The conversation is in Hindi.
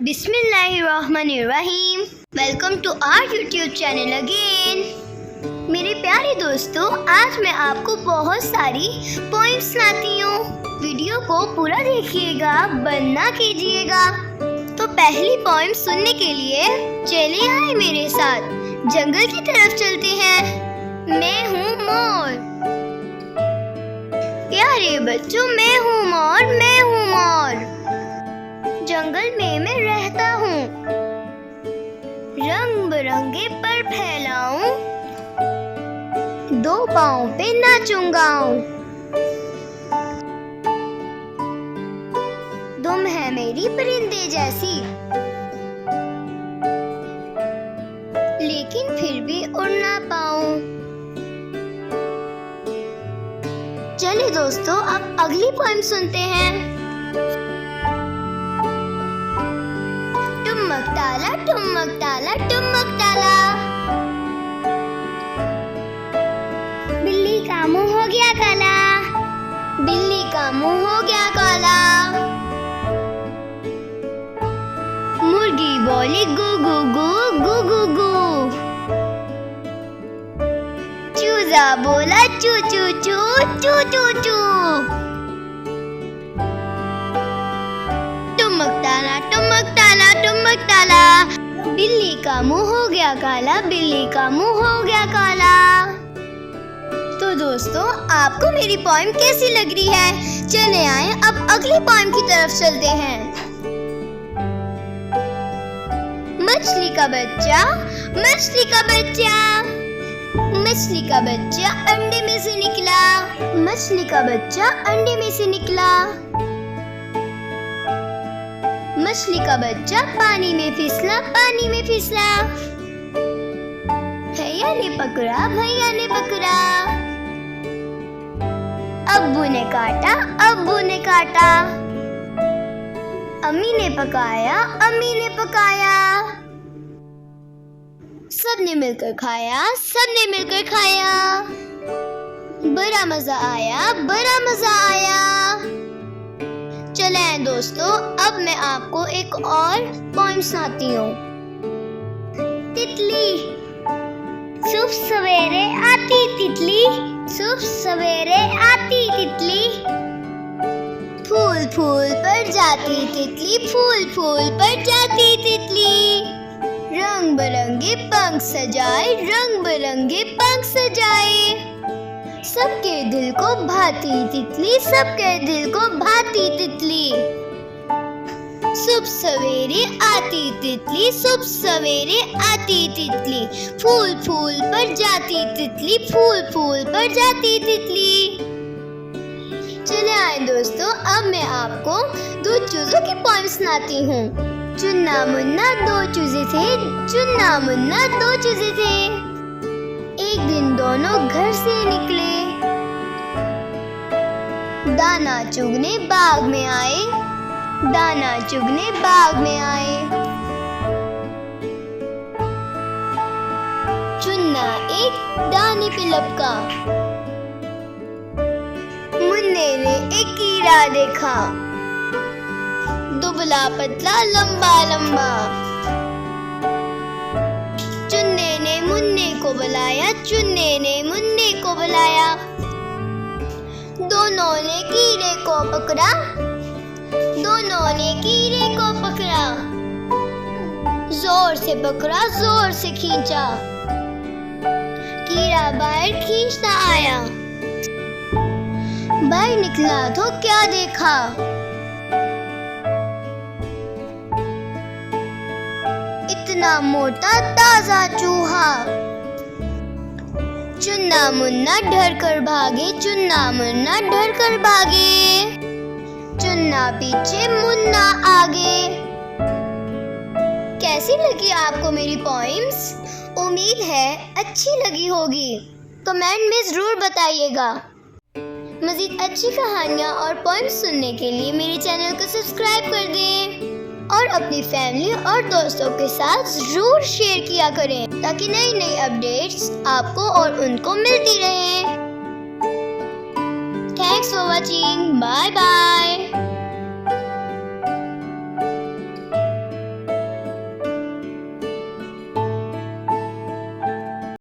बिस्मिल्लाहिर्रहमानिर्रहीम। Welcome to our YouTube channel again. मेरे प्यारे दोस्तों, आज मैं आपको बहुत सारी पोइम्स सुनाती हूँ। वीडियो को पूरा देखिएगा, बंद ना कीजिएगा। तो पहली पोइम सुनने के लिए चले आए मेरे साथ, जंगल की तरफ चलते हैं। मैं हूँ मोर, प्यारे बच्चों, मैं हूँ मोर, मैं हूँ मोर। जंगल में मैं रहता हूँ, रंग बिरंगे पर फैलाऊं, दो पाँव पे नाचूंगा। दुम है मेरी परिंदे जैसी, लेकिन फिर भी उड़ ना पाऊं। चलिए दोस्तों, अब अगली पोएम सुनते हैं। टुमक ताला टुमक ताला टुमक ताला, बिल्ली का मुंह हो गया काला, बिल्ली का मुंह हो गया काला। मुर्गी बोली गू गू गू गू गू गू, चूजा बोला चू चू चू चू चू चू। टुमक ताला टुमक ताला टुमक ताला, बिल्ली का मुंह हो गया काला, बिल्ली का मुंह हो गया काला। तो दोस्तों, आपको मेरी पोएम कैसी लग रही है? चले आए अब अगली पोएम की तरफ चलते हैं। मछली का बच्चा, मछली का बच्चा, मछली का बच्चा अंडे में से निकला, मछली का बच्चा अंडे में से निकला। मछली का बच्चा पानी में फिसला, पानी में फिसला। भैया ने पकड़ा, भैया ने पकड़ा। अब्बू ने काटा, अब्बू ने काटा। अम्मी ने पकाया, अम्मी ने पकाया। सबने मिलकर खाया, सबने मिलकर खाया। बड़ा मजा आया, बड़ा मजा आया। चले दोस्तों, अब मैं आपको एक और पोएम सुनाती हूँ। तितली, सुबह सवेरे आती तितली, सुबह सवेरे आती तितली। फूल फूल पर जाती तितली, फूल फूल पर जाती तितली। रंग बिरंगे पंख सजाए, रंग बिरंगे पंख सजाए। सबके दिल को भाती तितली, सबके दिल को भाती तितली। सुबह सवेरे आती तितली, सुबह सवेरे आती तितली। फूल फूल पर जाती तितली, फूल फूल पर जाती तितली। चले आए दोस्तों, अब मैं आपको दो चूजों की पोएम सुनाती हूँ। चुन्ना मुन्ना दो चूजे थे, चुन्ना मुन्ना दो चूजे थे। एक दिन दोनों घर से निकले, दाना चुगने बाग में आए, दाना चुगने बाग में आए। चुन्ना एक दाने पे लपका, मुन्ने ने एक कीड़ा देखा, दुबला पतला लंबा लंबा। चुन्ने ने मुन्ने को बुलाया, चुन्ने ने मुन्ने को बुलाया। दोनों ने कीड़े को पकड़ा, दोनों ने कीड़े को पकड़ा। जोर से पकड़ा, जोर से खींचा, कीड़ा बाहर खींचता आया। बाहर निकला तो क्या देखा, इतना मोटा ताजा चूहा। चुन्ना मुन्ना डर कर भागे, चुन्ना मुन्ना डर कर भागे। चुन्ना पीछे मुन्ना आगे। कैसी लगी आपको मेरी पोएम्स? उम्मीद है अच्छी लगी होगी। कमेंट में जरूर बताइएगा। मज़ीद अच्छी कहानियाँ और पोएम्स सुनने के लिए मेरे चैनल को सब्सक्राइब कर दें और अपनी फैमिली और दोस्तों के साथ जरूर शेयर किया करें, ताकि नई नई अपडेट्स आपको और उनको मिलती रहें। Thanks for watching, bye bye.